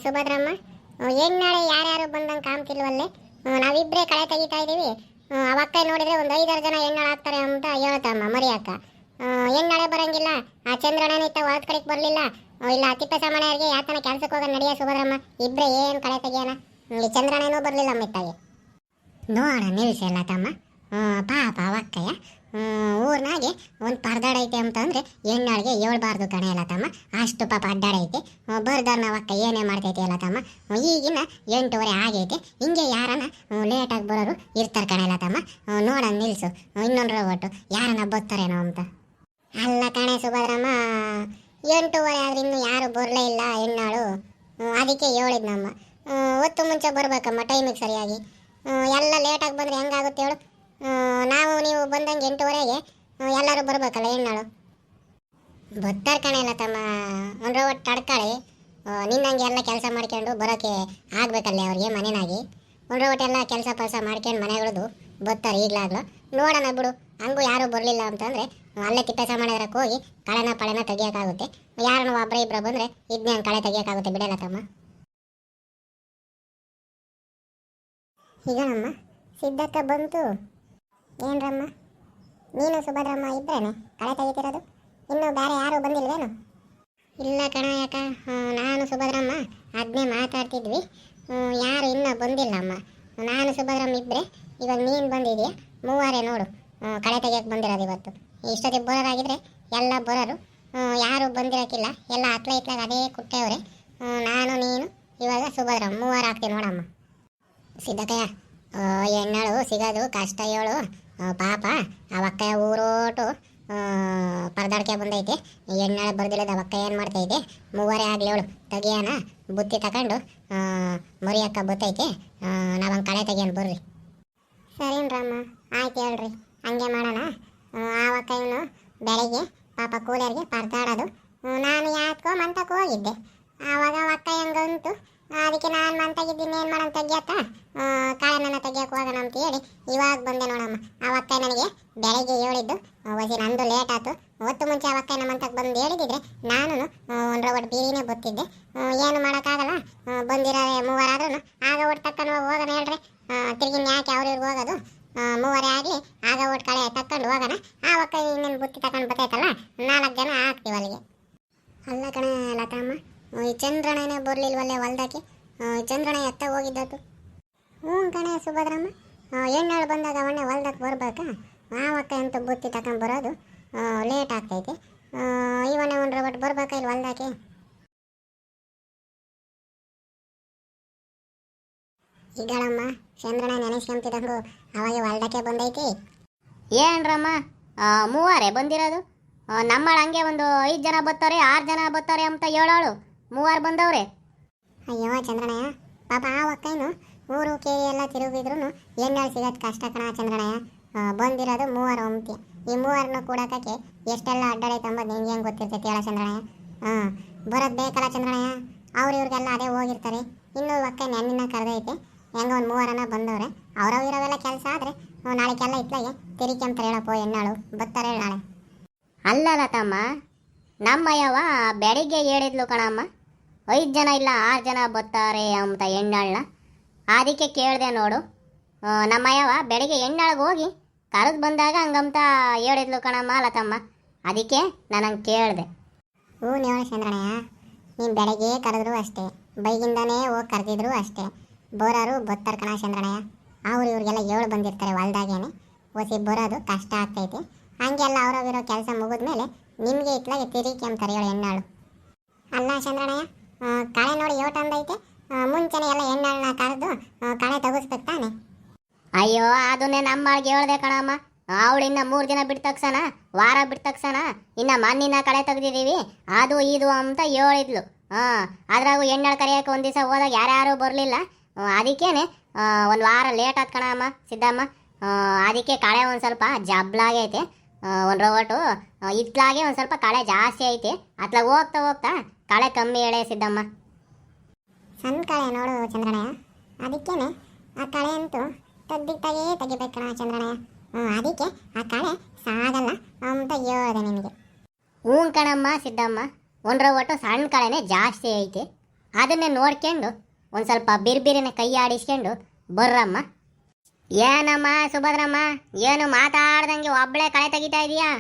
ಸುಭದ್ರಮ್ಮ, ಹೆಣ್ಣಾಳೆ ಯಾರ್ಯಾರು ಬಂದಂಗೆ ಕಾಮ್ತಿಲ್ವಲ್ಲೇ. ನಾವಿಬ್ಬರೇ ಕಳೆ ತೆಗಿತಾ ಇದ್ದೀವಿ. ಅವಕ್ಕ ನೋಡಿದ್ರೆ ಒಂದು 5-6 ಜನ ಹೆಣ್ಣಾಳು ಆಗ್ತಾರೆ ಅಂತ ಹೇಳ್ತಮ್ಮ ಮರಿಯಕ್ಕ. ಹೆಣ್ಣಾಳೆ ಬರಂಗಿಲ್ಲ, ಆ ಚಂದ್ರಣ್ಣನ ಇತ್ತ ಹೊರದ್ ಕಡೆಗೆ ಬರಲಿಲ್ಲ, ಇಲ್ಲ ತಿಪ್ಪೇಸ್ವಾಮಣ್ಣವ್ರಿಗೆ ಯಾತನ ಕೆಲ್ಸಕ್ಕೆ ಹೋಗೋಣ ನಡೆಯ ಸುಭದ್ರಮ್ಮ, ಇಬ್ಬರೇ ಏನು ಕಳೆ ತೆಗಿಯೋಣ. ಈ ಚಂದ್ರಣ್ಣನೂ ಬರಲಿಲ್ಲ ಮಿತ್ತಾಗಿ. ನೋಡ ನಿಲ್ಸಲ್ಲ ತಮ್ಮ, ಪಾಪ ಅವಕ್ಕಯ್ಯ ಊರ್ನಾಗೆ ಒಂದು ಪರದಾಡೈತೆ ಅಂತಂದ್ರೆ ಹೆಣ್ಣಾಳಿಗೆ ಹೇಳ್ಬಾರ್ದು ಕಣೆ ಅಲ್ಲ ತಮ್ಮ, ಅಷ್ಟು ಪಾಪ ಅಡ್ಡಾಡೈತೆ. ಬರ್ದಾರ ಅವಕ್ಕ ಏನೇ ಮಾಡ್ತೈತಿ ಅಲ್ಲ ತಮ್ಮ. ಈಗಿನ 8:15 ಆಗೈತೆ, ಹಿಂಗೆ ಯಾರನ ಲೇಟಾಗಿ ಬರೋರು ಇರ್ತಾರೆ ಕಣೆ ಅಲ್ಲ ತಮ್ಮ. ನೋಡೋಣ ನಿಲ್ಸು, ಇನ್ನೊಂದು ಒಟ್ಟು ಯಾರನ್ನ ಬರ್ತಾರೇನೋ ಅಂತ. ಅಲ್ಲ ಕಣೆ ಸುಭದ್ರಮ್ಮ, 8:15 ಆದ್ರೆ ಇನ್ನು ಯಾರು ಬರಲೇ ಇಲ್ಲ ಹೆಣ್ಣಾಳು. ಅದಕ್ಕೆ ಹೇಳಿದ್ನಮ್ಮ, ಹೊತ್ತು ಮುಂಚೆ ಬರ್ಬೇಕಮ್ಮ ಟೈಮಿಗೆ ಸರಿಯಾಗಿ. ಎಲ್ಲ ಲೇಟಾಗಿ ಬಂದರೆ ಹೆಂಗಾಗುತ್ತೆ ಹೇಳು. ನಾವು ನೀವು ಬಂದಂಗೆ 8:15ಗೆ ಎಲ್ಲರೂ ಬರ್ಬೇಕಲ್ಲ ಹೆಣ್ಣಾಳು. ಬರ್ತಾರೆ ಕಣೆ ಇಲ್ಲ ತಮ್ಮ, ಒಂದು ಒಟ್ಟು ತಡ್ಕಾಳಿ. ನಿನ್ನಂಗೆ ಎಲ್ಲ ಕೆಲಸ ಮಾಡ್ಕೊಂಡು ಬರೋಕ್ಕೆ ಆಗ್ಬೇಕಲ್ಲೇ ಅವ್ರಿಗೆ ಮನೆಯಾಗಿ. ಒಂದು ಒಟ್ಟೆಲ್ಲ ಕೆಲಸ ಮಾಡ್ಕೊಂಡು ಮನೆಗಳದು ಬರ್ತಾರೆ ಈಗಲಾಗ್ಲು. ನೋಡೋಣ ಬಿಡು, ಹಂಗೂ ಯಾರೂ ಬರಲಿಲ್ಲ ಅಂತಂದರೆ ಅಲ್ಲೇ ತಿಪ್ಪೇಸ್ವಾಮಣ್ಣವ್ರಕ್ಕೆ ಹೋಗಿ ಕಳೆನ ತೆಗಿಯೋಕ್ಕಾಗುತ್ತೆ. ಯಾರನ್ನ ಒಬ್ಬರ ಇಬ್ಬರು ಬಂದರೆ ಇದನ್ನ ಕಳೆ ತೆಗಿಯೋಕ್ಕಾಗುತ್ತೆ ಬಿಡಲ್ಲ ತಮ್ಮ. ಈಗ ನಮ್ಮ ಸಿದ್ಧಕ್ಕ ಬಂತು. ಏನ್ರಮ್ಮ, ನೀನು ಸುಭದ್ರಮ್ಮ ಇಬ್ಬರೇನೆ ಕಳೆ ತೆಗಿತಿರೋದು? ಇನ್ನೂ ಬೇರೆ ಯಾರೂ ಬಂದಿಲ್ವೇನು? ಇಲ್ಲ ಕಣ ಯಾಕ, ನಾನು ಸುಭದ್ರಮ್ಮ ಅದನ್ನೇ ಮಾತಾಡ್ತಿದ್ವಿ. ಯಾರು ಇನ್ನೂ ಬಂದಿಲ್ಲಮ್ಮ. ನಾನು ಸುಭದ್ರಮ್ಮ ಇಬ್ಬರೇ. ಇವಾಗ ನೀನು ಬಂದಿದೆಯಾ, ಮೂವರೇ ನೋಡು ಕಳೆ ತೆಗಿಯೋಕೆ ಬಂದಿರೋದು ಇವತ್ತು. ಇಷ್ಟೊತ್ತಿಗೆ ಬರೋರಾಗಿದ್ರೆ ಎಲ್ಲ ಬರೋರು, ಯಾರು ಬಂದಿರೋಕ್ಕಿಲ್ಲ, ಎಲ್ಲ ಇತ್ಲಾಗ ಅದೇ ಕುಟ್ಟೆಯವರೇ. ನಾನು ನೀನು ಇವಾಗ ಸುಭದ್ರಮ್ಮ ಮೂವರು ಆಗ್ತೀವಿ ನೋಡಮ್ಮ. ಸಿದ್ಧಕಯ್ಯ, ಹೆಣ್ಣಾಳು ಸಿಗೋದು ಕಷ್ಟ ಹೇಳು. ಪಾಪ ಅವಕ್ಕಯ್ಯ ಊರೋಟು ಪರದಾಡ್ಕೆ ಬಂದೈತೆ. ಹೆಣ್ಣಾಳು ಬರ್ದಿಲ್ಲದ ಅವಕ್ಕ ಏನು ಮಾಡ್ತೈತೆ? ಮೂವರೇ ಆಗಲಿ ಹೇಳು, ತೆಗಿಯೋಣ. ಬುತ್ತಿ ತಗೊಂಡು ಮರಿಯಕ್ಕ ಬತ್ತೈತೆ, ನಾವಂಗೆ ಕಳೆ ತೆಗಿಯೋಣ ಬರ್ರಿ. ಸರಿನ್ರಮ್ಮ, ಆಯ್ತು ಹೇಳ್ರಿ, ಹಂಗೆ ಮಾಡೋಣ. ಅವಕ್ಕಯ್ಯನು ಬೆಳಗ್ಗೆ ಪಾಪ ಕೂಲಿಯರಿಗೆ ಪರದಾಡೋದು, ನಾನು ಯಾಕೋ ಮಂತಕ್ಕೆ ಹೋಗಿದ್ದೆ. ಆವಾಗ ಅವಕ್ಕ ಹೆಂಗಂತು, ಅದಕ್ಕೆ ನಾನು ಮಂತಾಗಿದ್ದೀನಿ, ಏನು ಮಾಡೋಣ ತೆಗಿಯತ್ತ, ಕಾಳೆನ ತೆಗಿಯೋಕೆ ಹೋಗೋಣ ಅಂತ ಹೇಳಿ ಇವಾಗ ಬಂದೆ ನೋಡಮ್ಮ. ಅವಕ್ಕ ನನಗೆ ಬೆಳಗ್ಗೆ ಹೇಳಿದ್ದು ಹೊಸಿ ನಂದು ಲೇಟ್ ಆಯ್ತು. ಹೊತ್ತು ಮುಂಚೆ ಅವಕ್ಕ ಮಂತಕ್ಕೆ ಬಂದು ಹೇಳಿದಿದ್ರೆ ನಾನು ಒಂದು ಒಟ್ಟು ಬೀರಿನೇ ಬತ್ತಿದ್ದೆ. ಏನು ಮಾಡೋಕ್ಕಾಗಲ್ಲ, ಬಂದಿರೋ ಮೂವರಾದ್ರೂ ಆಗ ಒಟ್ಟು ತಕ್ಕೊಂಡು ಹೋಗೋಣ ಹೇಳ್ರಿ. ತಿರ್ಗಿ ಯಾಕೆ ಅವ್ರಿಗೆ ಹೋಗೋದು, ಮೂವರೇ ಆಗಲಿ ಆಗ ಒಟ್ಟು ಕಳೆ ತಕ್ಕೊಂಡು ಹೋಗೋಣ. ಆವಕ್ಕ ಇನ್ನೊಂದು ಬುತ್ತಿ ತಗೊಂಡು ಬರ್ತೈತಲ್ಲ, 4 ಜನ ಆಗ್ತೀವಿ ಅಲ್ಲಿಗೆ. ಅಲ್ಲ ಕಣೆ ಲತಮ್ಮ, ಈ ಚಂದ್ರಣ್ಣನೇ ಬರಲಿಲ್ವಲ್ಲೇ ಹೊಲ್ದಾಕೆ. ಚಂದ್ರಣ್ಣ ಎತ್ತ ಹೋಗಿದ್ದದು? ಹ್ಞೂ ಕಣೆ ಸುಭದ್ರಮ್ಮ, ಹೆಣ್ಣಾಳು ಬಂದಾಗ ಅವಣ್ಣೆ ಹೊಲ್ದಕ್ಕೆ ಬರ್ಬೇಕಾ? ಆವಕ್ಕ ಅಂತ ಬುತ್ತಿ ತಗೊಂಡು ಬರೋದು ಲೇಟ್ ಆಗ್ತೈತೆ. ಇವನೇ ಒಂದು ಒಟ್ಟು ಬರ್ಬೇಕಾ ಇಲ್ಲಿ ಹೊಲ್ದಾಕೆ? ಈಗಳಮ್ಮ ಚಂದ್ರಣ್ಣ ನೆನೆಸ್ಕೊಂತಿದಂಗು ಅವಾಗ ಹೊಲ್ದಕ್ಕೆ ಬಂದೈತಿ. ಏನ್ರಮ್ಮ ಮೂವರೇ ಬಂದಿರೋದು? ನಮ್ಮಳು ಹಂಗೆ ಒಂದು 5 ಜನ ಬರ್ತಾರೆ 6 ಜನ ಬರ್ತಾರೆ ಅಂತ ಹೇಳೋಳು, 3 ಬಂದವ್ರೆ. ಅಯ್ಯೋ ಚಂದ್ರಣ್ಣಯ್ಯ, ಪಾಪ ಆ ಒಕ್ಕೈನು ಊರು ಕೇರಿ ಎಲ್ಲ ತಿರುಗಿದ್ರು ಹೆಣ್ಣಾಳು ಸಿಗೋದು ಕಷ್ಟ ಕಣ ಚಂದ್ರಣ್ಣಯ್ಯ. ಬಂದಿರೋದು 3 ಅಂತ್ಯ. ಈ 3 ಕೂಡಕ್ಕೆ ಎಷ್ಟೆಲ್ಲ ಅಡ್ಡಾಡೈತಂಬದು ನಿಮ್ಗೆ ಹೆಂಗೆ ಗೊತ್ತಿರ್ತೈತಿ ಹೇಳ ಚಂದ್ರಣ್ಣಯ್ಯ? ಬರೋದು ಬೇಕಲ್ಲ ಚಂದ್ರಣ್ಣಯ್ಯ, ಇವ್ರಿಗೆಲ್ಲ ಅದೇ ಹೋಗಿರ್ತಾರೆ. ಇನ್ನೂ ಒಕ್ಕ ನೆನ್ನಿನ ಕರೆದೈತೆ, ಹೆಂಗೆ ಒಂದು 3 ಬಂದವ್ರೆ. ಇರೋವೆಲ್ಲ ಕೆಲಸ ಆದರೆ ನಾಳೆಗೆಲ್ಲ ಇತ್ಲಾಗೆ ತಿರಿಕೆಂತಾರೆ ಹೇಳಪ್ಪ ಹೆಣ್ಣಾಳು ಬರ್ತಾರೆ ನಾಳೆ. ಅಲ್ಲಲ್ಲ ತಮ್ಮ, ನಮ್ಮಯ್ಯವ ಬೆಳಿಗ್ಗೆ ಹೇಳಿದ್ಲು ಕಣಮ್ಮ, 5 ಜನ ಇಲ್ಲ 6 ಜನ ಬರ್ತಾರೆ ಅಂತ ಹೆಣ್ಣಾಳನ್ನ. ಅದಕ್ಕೆ ಕೇಳಿದೆ ನೋಡು. ನಮ್ಮಯ್ಯವ ಬೆಳಿಗ್ಗೆ ಹೆಣ್ಣಾಳಿಗೆ ಹೋಗಿ ಕರೆದು ಬಂದಾಗ ಹಂಗಂತ ಹೇಳಿದ್ಲು ಕಣಮ್ಮ ಲತಮ್ಮ, ಅದಕ್ಕೆ ನಾನು ಹಂಗೆ ಕೇಳಿದೆ. ಹ್ಞೂ ಹೇಳು ಚಂದ್ರಣ್ಣಯ್ಯ, ನೀನು ಬೆಳಗ್ಗೆ ಕರೆದ್ರು ಅಷ್ಟೇ, ಬೈಗಿಂದನೇ ಹೋಗಿ ಕರೆದಿದ್ರು ಅಷ್ಟೇ, ಬೋರಾರು ಬರ್ತಾರೆ ಕಣ ಚಂದ್ರಣ್ಣಯ್ಯ. ಇವ್ರಿಗೆಲ್ಲ 7 ಬಂದಿರ್ತಾರೆ ಹೊಲ್ದಾಗೇನೆ, ಓಸಿ ಬರೋದು ಕಷ್ಟ ಆಗ್ತೈತೆ. ಹಂಗೆಲ್ಲ ಅವ್ರವಿರೋ ಕೆಲಸ ಮುಗಿದ್ಮೇಲೆ ನಿಮಗೆ ಇತ್ಲಾಗೆ ತಿರಿಕೆ ಅಂತಾರೆ ಹೇಳು ಹೆಣ್ಣಾಳು. ಅಲ್ಲ ಚಂದ್ರಣ್ಣಯ್ಯ, ಕಳೆ ನೋಡಿ ಯೋಟ ಅಂದೈತೆ, ಮುಂಚೆನೆ ಎಲ್ಲ ಹೆಣ್ಣಾಳನ್ನ ಕರೆದು ಕಳೆ ತೆಗಿಸ್ಬೇಕು ತಾನೆ? ಅಯ್ಯೋ ಅದನ್ನೇ ನಮ್ಮಳಿಗೆ ಹೇಳ್ದೆ ಕಣಮ್ಮ. ಅವಳಿನ್ನ 3 ದಿನ ಬಿಟ್ಟ ತಕ್ಷಣ, ವಾರ ಬಿಟ್ಟ ತಕ್ಷಣ ಇನ್ನು ಮಣ್ಣಿನ ಕಳೆ ತೆಗ್ದಿದ್ದೀವಿ ಅದು ಇದು ಅಂತ ಹೇಳಿದ್ಲು. ಅದ್ರಾಗೂ ಹೆಣ್ಣಾಳು ಕರೆಯೋಕೆ ಒಂದು ದಿವಸ ಹೋದಾಗ ಯಾರ್ಯಾರು ಬರಲಿಲ್ಲ. ಅದಕ್ಕೇನೆ ಒಂದು ವಾರ ಲೇಟ್ ಆದ ಕಣಮ್ಮ ಸಿದ್ದಮ್ಮ. ಅದಕ್ಕೆ ಕಳೆ ಒಂದು ಸ್ವಲ್ಪ ಜಬ್ಲಾಗೈತೆ, ಒಂದು ರೋಟು ಇತ್ಲಾಗೆ ಒಂದು ಸ್ವಲ್ಪ ಕಳೆ ಜಾಸ್ತಿ ಐತೆ. ಅತ್ಲಾಗ ಹೋಗ್ತಾ ಹೋಗ್ತಾ ಕಳೆ ಕಮ್ಮಿ ಹೇಳೇ ಸಿದ್ದಮ್ಮ. ಸಣ್ಣ ಕಳೆ ನೋಡು ಚಂದ್ರಣ್ಣಯ್ಯ, ಅದಕ್ಕೇನೆ ಆ ಕಳೆ ಅಂತೂ ತೆಗಿಬೇಕು ಕಣ ಚಂದ್ರಣ್ಣಯ್ಯ. ಅದಕ್ಕೆ ಆ ಕಳೆ ಸಾಗಲ್ಲ ಅಂತ ಹೇಳಿದೆ ನಿನಗೆ. ಹ್ಞೂ ಕಣಮ್ಮ ಸಿದ್ದಮ್ಮ, ಒಂದು ಒಟ್ಟು ಸಣ್ಣ ಕಳೆನೇ ಜಾಸ್ತಿ ಐತೆ. ಅದನ್ನೇ ನೋಡ್ಕೊಂಡು ಒಂದು ಸ್ವಲ್ಪ ಬಿರ್ಬಿರಿನ ಕೈ ಆಡಿಸ್ಕೊಂಡು ಬರ್ರಮ್ಮ. ಏನಮ್ಮ ಸುಭದ್ರಮ್ಮ, ಏನು ಮಾತಾಡ್ದಂಗೆ ಒಬ್ಬಳೇ ಕಳೆ ತೆಗಿತಾ ಇದೀಯಾ?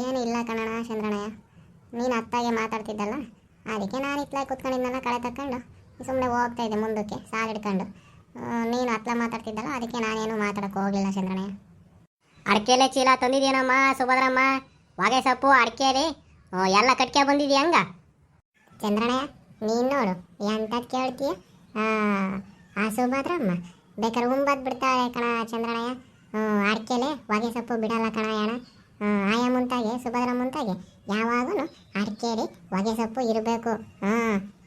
ಏನು ಇಲ್ಲ ಕಣಣ ಚಂದ್ರಣ್ಣಯ್ಯ, ನೀನು ಅತ್ತಾಗೆ ಮಾತಾಡ್ತಿದ್ದಲ್ಲ, ಅದಕ್ಕೆ ನಾನು ಇತ್ಲಾಗ ಕುತ್ಕೊಂಡಿದ್ದಲ್ಲ ಕಳೆ ತಕ್ಕೊಂಡು ಸುಮ್ಮನೆ ಹೋಗ್ತಾ ಇದ್ದೆ ಮುಂದಕ್ಕೆ ಸಾಲು ಹಿಡ್ಕೊಂಡು. ನೀನು ಅತ್ಲ ಮಾತಾಡ್ತಿದ್ದಲ್ಲ, ಅದಕ್ಕೆ ನಾನೇನು ಮಾತಾಡೋಕೆ ಹೋಗಲಿಲ್ಲ ಚಂದ್ರಣ್ಣಯ್ಯ. ಅಡಿಕೆಲೆ ಚೀಲ ತಂದಿದ್ದೀನಮ್ಮ ಸುಭದ್ರಮ್ಮ, ಹೊಗೆ ಸೊಪ್ಪು ಅಡಿಕೆಲೆ ಎಲ್ಲ ಕಟ್ಕೆ ಬಂದಿದ್ಯಾ ಹಂಗ? ಚಂದ್ರಣ್ಣಯ್ಯ ನೀನು ನೋಡು ಎಂಥದ್ದು ಕೇಳ್ತೀಯ. ಆ ಸುಭದ್ರಮ್ಮ ಬೇಕಾದ್ರೆ ಉಂಬದ್ ಬಿಡ್ತಾಳೆ ಕಣ ಚಂದ್ರಣ್ಣಯ್ಯ. ಅಡಿಕೆಲೆ ಹೊಗೆ ಸೊಪ್ಪು ಬಿಡಲ್ಲ ಕಣ ಅಣ್ಣ. ಆಯ ಮುಂತಾಗೆ ಸುಭದ್ರ ಮುಂತಾಗೆ ಯಾವಾಗೂ ಅಡಿಕೆಲಿ ಹೊಗೆ ಸೊಪ್ಪು ಇರಬೇಕು.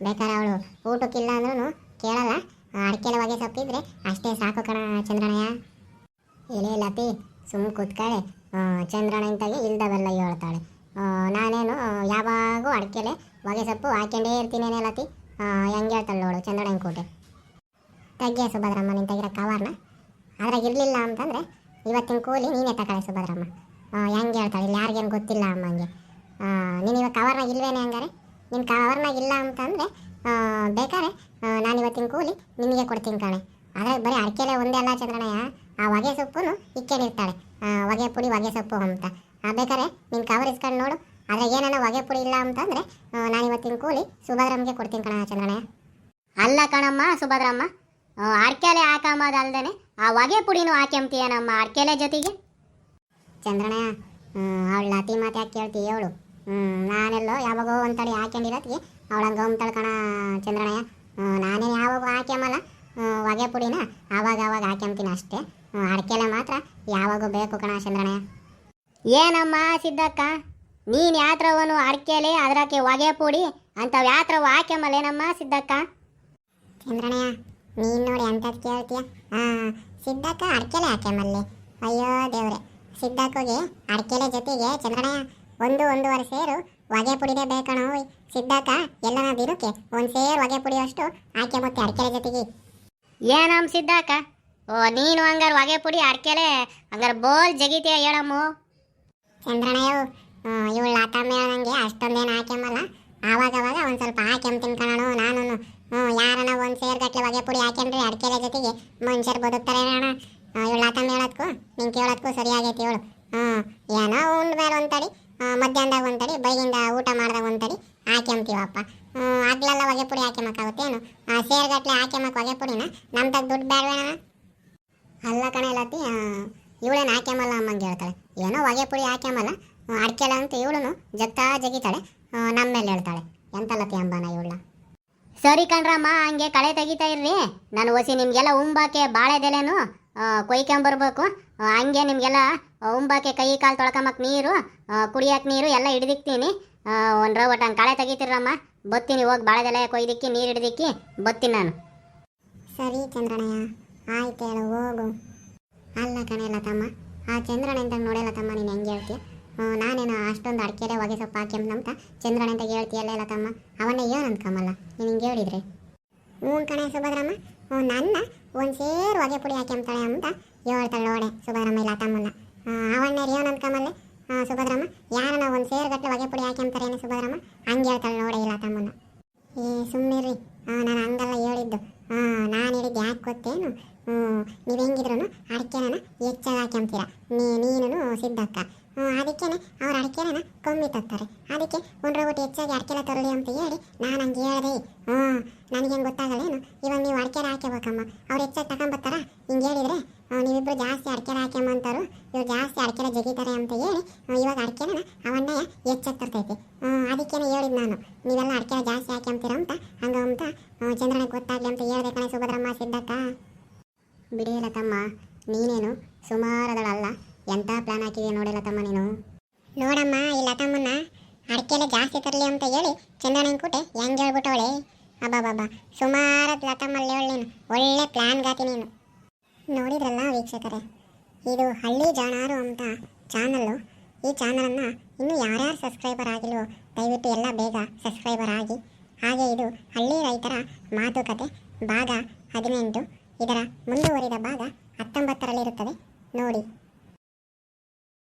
ಬೇಕಾದ್ರೆ ಅವಳು ಊಟಕ್ಕಿಲ್ಲ ಅಂದ್ರೂ ಕೇಳಲ್ಲ, ಅಡಿಕೆಲೆ ಹೊಗೆ ಸೊಪ್ಪು ಇದ್ರೆ ಅಷ್ಟೇ ಸಾಕು ಕಣ ಚಂದ್ರಣ್ಣಯ್ಯ. ಇಲ್ಲೇ ಲತಿ ಸುಮ್ಮ ಕೂತ್ಕಾಳೆ, ಚಂದ್ರಣ್ಣ ಇಂತಾಗೆ ಇಲ್ದವೆಲ್ಲ ಹೇಳ್ತಾಳೆ. ನಾನೇನು ಯಾವಾಗೂ ಅಡಿಕೆಲೆ ಹೊಗೆ ಸೊಪ್ಪು ಹಾಕ್ಯಂಡೇ ಇರ್ತೀನೇನೆ ಲತಿ. ಹೆಂಗೆ ಹೇಳ್ತಾಳೆ ನೋಡು ಚಂದ್ರಣ್ಣ ಕೋಟೆ. ತೆಗಿಯ ಸುಭದ್ರಮ್ಮ ನೀನು ತೆಗಿರೋ ಕವರ್ನ, ಅದ್ರಾಗ ಇರಲಿಲ್ಲ ಅಂತಂದರೆ ಇವತ್ತಿನ ಕೂಲಿ ನೀನೇ ತಗೊಳ್ಳೆ ಸುಭದ್ರಮ್ಮ. ಹೆಂಗೆ ಹೇಳ್ತಾಳೆ, ಇಲ್ಲಿ ಯಾರಿಗೇನು ಗೊತ್ತಿಲ್ಲ ಅಮ್ಮಂಗೆ. ನೀನು ಇವಾಗ ಕವರ್ನಾಗ ಇಲ್ವೇನೆ ಹಂಗಾರೆ? ನಿನ್ನ ಕವರ್ನಾಗ ಇಲ್ಲ ಅಂತಂದರೆ ಬೇಕಾದ್ರೆ ನಾನು ಇವತ್ತಿನ ಕೂಲಿ ನಿನಗೆ ಕೊಡ್ತೀನಿ ಕಣೆ. ಅದ್ರಾಗ ಬರೀ ಅಡಿಕೆಲೆ ಒಂದೇ ಅಲ್ಲ ಚಂದ್ರಣ್ಣಯ್ಯ, ಆ ಹೊಗೆ ಸೊಪ್ಪು ಇಕ್ಕೊಂಡಿರ್ತಾಳೆ, ಹೊಗೆ ಪುಡಿ ಹೊಗೆ ಸೊಪ್ಪು ಅಂತ. ಬೇಕಾದ್ರೆ ನೀನು ಕವರ್ ಇಸ್ಕೊಂಡು ನೋಡು, ಅದ್ರಾಗ ಏನಾನ ಹೊಗೆ ಪುಡಿ ಇಲ್ಲ ಅಂತಂದರೆ ನಾನು ಇವತ್ತಿನ ಕೂಲಿ ಸುಭದ್ರಮ್ಮಗೆ ಕೊಡ್ತೀನಿ ಕಣ ಚಂದ್ರಣ್ಣಯ್ಯ. ಅಲ್ಲ ಕಣಮ್ಮ ಸುಭದ್ರಮ್ಮ, ಅಡಿಕೆಲೆ ಹಾಕಂಬೋದಲ್ದೇನೆ ಆ ಹೊಗೆ ಪುಡಿನೂ ಹಾಕ್ಯಂತೀಯನಮ್ಮ ಅಡಿಕೆಲೆ ಜೊತೆಗೆ? ಚಂದ್ರಣ್ಣಯ್ಯ ಅವಳು ಲತಿ ಮಾತು ಯಾಕೆ ಕೇಳ್ತೀವಿ ಅವಳು? ನಾನೆಲ್ಲೋ ಯಾವಾಗೋ ಒಂತಡಿ ಹಾಕ್ಯಂಡಿರತ್ತಿಗೆ ಅವಳಂಗೆ ಗಮ್ತಾಳೆ ಕಣ ಚಂದ್ರಣ್ಣಯ್ಯ. ನಾನೇ ಯಾವಾಗೂ ಹಾಕ್ಯಂಬಲ್ಲ ಹೊಗೆ ಪುಡಿನ, ಆವಾಗ ಹಾಕ್ಯಂತೀನಿ ಅಷ್ಟೇ. ಅಡಿಕೆಲೆ ಮಾತ್ರ ಯಾವಾಗೂ ಬೇಕು ಕಣ ಚಂದ್ರಣ್ಣಯ್ಯ. ಏನಮ್ಮ ಸಿದ್ದಕ್ಕ, ನೀನು ಯಾತ್ರವನು ಅಡಿಕೆಲೆ ಅದಕ್ಕೆ ಹೊಗೆ ಪುಡಿ ಅಂಥವು ಯಾತ್ರವು ಹಾಕ್ಯಂಬಲ್ಲೇನಮ್ಮ ಸಿದ್ದಕ್ಕ? ಚಂದ್ರಣ್ಣಯ್ಯ ನೀನು ನೋಡಿ ಅಂಥದ್ದು ಕೇಳ್ತೀಯ. ಸಿದ್ದಕ್ಕ ಅಡಿಕೆಲೆ ಹಾಕ್ಯಂಬಲ್ಲಿ. ಅಯ್ಯೋ ದೇವ್ರೆ, ಸಿದ್ದಕ್ಕಗೆ ಅಡಿಕೆಲೆ ಜೊತೆಗೆ ಚಂದ್ರಣ್ಣಯ್ಯ ಒಂದೂವರೆ ಸೇರು ಹೊಗೆ ಪುಡಿನೇ ಬೇಕಣ. ಸಿದ್ದಕ್ಕ ಎಲ್ಲನ ದಿನಕ್ಕೆ ಒಂದು ಸೇರು ಹೊಗೆ ಪುಡಿ ಅಷ್ಟು ಹಾಕ್ಯಂಬತ್ತೆ ಅಡಿಕೆಲೆ ಜೊತೆಗೆ. ಏನಮ್ಮ ಸಿದ್ದಕ್ಕ, ನೀನು ಹಂಗಾರೆ ಹೊಗೆ ಪುಡಿ ಅಡಿಕೆಲೆ ಹಂಗಾರೆ ಬೋಲ್ ಜಗಿತೀಯ ಹೇಳಮ್ಮ? ಚಂದ್ರಣ್ಣಯ್ಯವು ಇವಳು ಲಾತಮ್ಮ ಹೇಳ್ದಂಗೆ ಅಷ್ಟೊಂದೇನು ಹಾಕ್ಯಂಬಲ್ಲ, ಆವಾಗ ಒಂದು ಸ್ವಲ್ಪ ಹಾಕ್ಯಂತೀನಿ ಕಣನು ನಾನು. ಯಾರನ ಒಂದು ಸೇರು ಗಟ್ಟಲೆ ಹೊಗೆ ಪುಡಿ ಹಾಕ್ಯಂಡ್ರಿ ಅಡಿಕೆಲೆ ಜೊತೆಗೆ ಮನುಷ್ಯರು ಬದುಕ್ತಾರೆ ಅಣ್ಣ. ಇವಳು ಲಾತಮ್ಮ ಹೇಳೋದಕ್ಕೂ ನಿಂಗೆ ಕೇಳೋದಕ್ಕೂ ಸರಿಯಾಗೈತಿ ಇವಳು. ಏನೋ ಉಂಡ ಮೇಲೆ ಒಂತಡಿ, ಮಧ್ಯಾಹ್ನದಾಗ ಒಂತಡಿ, ಬೈಗಿಂದ ಊಟ ಮಾಡಿದಾಗ ಒಂತಡಿ ಹಾಕ್ಯಂತೀವಪ್ಪ. ಆಗ್ಲೆಲ್ಲ ಹೊಗೆ ಪುಡಿ ಹಾಕ್ಯಮಕ್ಕಾಗುತ್ತೇನು? ಸೇರು ಗಟ್ಟಲೆ ಹಾಕ್ಯಮಕ್ಕೆ ಹೊಗೆ ಪುಡಿನ ನಮ್ದಾಗ ದುಡ್ಡು ಬೇಡವೇಣ? ಅಲ್ಲ ಕಣ ಲತಿ, ಇವಳೇನು ಹಾಕ್ಯಂಬಲ್ಲ ಅಮ್ಮಂಗೆ ಹೇಳ್ತಾಳೆ. ಏನೋ ಹೊಗೆ ಪುಡಿ ಹಾಕ್ಯಂಬಲ್ಲ ಅಡಿಕೆಲ್ಲ ಅಂತ ಇವಳು ಜಗ್ತಾ ಜಗಿತಾಳೆ, ನಮ್ಮ ಮೇಲೆ ಹೇಳ್ತಾಳೆ. ಎಂತ ಲತಿ ಅಂಬಾನ ಇವಳ. ಸರಿ ಕಣ್ರಮ್ಮ, ಹಂಗೆ ಕಳೆ ತೆಗಿತಾ ಇರ್ರಿ. ನಾನು ಒಸಿ ನಿಮಗೆಲ್ಲ ಉಂಬಾಕೆ ಬಾಳೆದೆಲೆನು ಕೊಯ್ಕೊಂಬರ್ಬೇಕು. ಹಂಗೆ ನಿಮಗೆಲ್ಲ ಉಂಬಾಕೆ ಕೈ ಕಾಲು ತೊಳ್ಕೊಂಬಕ್ಕೆ ನೀರು, ಕುಡಿಯೋಕೆ ನೀರು ಎಲ್ಲ ಹಿಡ್ದಿಕ್ತೀನಿ. ಒಂದು ಒಟ್ಟು ಹಂಗೆ ಕಳೆ ತೆಗಿತೀರಮ್ಮ, ಬತ್ತೀನಿ. ಹೋಗಿ ಬಾಳೆದೆಲೆ ಕೊಯ್ದಿಕ್ಕಿ ನೀರು ಹಿಡ್ದಿಕ್ಕಿ ಬತ್ತೀನಿ ನಾನು. ಸರಿ ಚಂದ್ರಣ್ಣಯ್ಯ ಆಯ್ತು ಹೇಳು ಹೋಗು. ಅಲ್ಲ ಕಣೆಲ್ಲ ತಮ್ಮ, ಆ ಚಂದ್ರಣ್ಣ ಅಂತ ನೋಡಿಲ್ಲ ತಮ್ಮ, ನೀನು ಹೆಂಗೆ ಹೇಳ್ತೀಯ? ನಾನೇನು ಅಷ್ಟೊಂದು ಅಡಿಕೆಲೆ ಹೊಗೆ ಸೊಪ್ಪು ಹಾಕ್ಯಂತ ಚಂದ್ರಣ್ಣ ಅಂತ ಹೇಳ್ತೀಯಲ್ಲ ಇಲ್ಲ ತಮ್ಮ, ಅವನ್ನೇ ಏನು ಅಂದ್ಕೊಂಬಲ್ಲ ನೀನು ಹಿಂಗೆ ಹೇಳಿದ್ರೆ. ಕಣೆ ಸುಭದ್ರಮ್ಮ, ನನ್ನ ಒಂದು ಸೇರು ಹೊಗೆ ಪುಡಿ ಹಾಕ್ಯಂತಾಳೆ ಅಂತ ಹೇಳ್ತಾಳೆ ನೋಡೆ ಸುಭದ್ರಮ್ಮ ಇಲ್ಲ ತಮ್ಮನ್ನ. ಅವನ್ನೇ ಏನು ಅಂದ್ಕೊಂಬಲ್ಲೆ ಸುಭದ್ರಮ್ಮ, ಯಾರನ್ನ ಒಂದು ಸೇರು ಗಟ್ಟಲೆ ಹೊಗೆ ಪುಡಿ ಹಾಕ್ಯಂತಾರೇನು ಸುಭದ್ರಮ್ಮ? ಹಂಗೆ ಹೇಳ್ತಾಳೆ ನೋಡೆ ಇಲ್ಲ ತಮ್ಮನ್ನ. ಸುಮ್ಮನಿರ್ರಿ, ನಾನು ಹಂಗಲ್ಲ ಹೇಳಿದ್ದು. ನಾನು ಹೇಳಿದ್ದು ಯಾಕೆ ಗೊತ್ತೇನು? ನೀವು ಹೆಂಗಿದ್ರು ಅಡಿಕೆನ ಹೆಚ್ಚಾಗಿ ಹಾಕ್ಯಂತೀರ ನೀನು ಸಿದ್ದಕ್ಕ. ಅದಕ್ಕೇನೆ ಅವ್ರು ಅಡಿಕೆನ ಕಮ್ಮಿ ತರ್ತಾರೆ. ಅದಕ್ಕೆ ಒಂದು ಒಟ್ಟು ಹೆಚ್ಚಾಗಿ ಅಡಿಕೆನ ತರಲಿ ಅಂತ ಹೇಳಿ ನಾನು ಹಂಗೆ ಹೇಳಿದೆ. ನನಗೇನು ಗೊತ್ತಾಗಲ್ಲೇನು? ಇವಾಗ ನೀವು ಅಡಿಕೆನ ಹಾಕ್ಯಬೇಕಮ್ಮ, ಅವ್ರು ಹೆಚ್ಚಾಗಿ ತಗೊಂಬರ್ತಾರ. ಹಿಂಗೆ ಹೇಳಿದರೆ ನೀವಿಬ್ಬರು ಜಾಸ್ತಿ ಅಡಿಕೆನ ಹಾಕ್ಯಂಬಂತಾರು, ಇವ್ರು ಜಾಸ್ತಿ ಅಡಿಕೆನ ಜಗಿತಾರೆ ಅಂತ ಹೇಳಿ ಇವಾಗ ಅಡಿಕೆನ ಅವನ್ನೇ ಹೆಚ್ಚಾಗಿ ತರ್ತೈತಿ. ಅದಕ್ಕೇನೆ ಹೇಳಿದ್ದು ನಾನು, ನೀವೆಲ್ಲ ಅಡಿಕೆನ ಜಾಸ್ತಿ ಹಾಕ್ಯಂತೀರ ಅಂತ ಹಂಗಂತ ಚಂದ್ರನಿಗೆ ಗೊತ್ತಾಗಲಿ ಅಂತ ಹೇಳಿದೆ ಕಣೆ ಸುಭದ್ರಮ್ಮ ಸಿದ್ದಕ್ಕ. ಬಿಡಿಯಲ್ಲ ತಮ್ಮ, ನೀನೇನು ಸುಮಾರದಳಲ್ಲ, ಎಂಥ ಪ್ಲಾನ್ ಹಾಕಿದೆ ನೋಡಿಲ್ಲ ತಮ್ಮ ನೀನು. ನೋಡಮ್ಮ ಈ ಲತಮ್ಮನ್ನ ಅಡಿಕೆಲೆ ಜಾಸ್ತಿ ತರಲಿ ಅಂತ ಹೇಳಿ ಚಂದ್ರನಿಗೆ ಕೂಟೆ ಹೆಂಗೆ ಹೇಳ್ಬಿಟ್ಟವಳೆ. ಅಬ್ಬಾಬಾಬಾ, ಸುಮಾರದ ಲತಮ್ಮಲ್ಲಿ ಹೇಳಿ ನೀನು ಒಳ್ಳೆ ಪ್ಲ್ಯಾನ್ಗಾತಿ ನೀನು. ನೋಡಿದ್ರಲ್ಲ ವೀಕ್ಷಕರೇ, ಇದು ಹಳ್ಳಿ ಜಾಣಾರು ಅಂತ ಚಾನಲ್ಲು. ಈ ಚಾನಲನ್ನು ಇನ್ನೂ ಯಾರ್ಯಾರು ಸಬ್ಸ್ಕ್ರೈಬರ್ ಆಗಿಲ್ವೋ ದಯವಿಟ್ಟು ಎಲ್ಲ ಬೇಗ ಸಬ್ಸ್ಕ್ರೈಬರ್ ಆಗಿ. ಹಾಗೆ ಇದು ಹಳ್ಳಿ ರೈತರ ಮಾತುಕತೆ ಭಾಗ 18, ಇದರ ಮುಂದುವರಿದ ಭಾಗ 19ರಲ್ಲಿರುತ್ತದೆ ನೋಡಿ.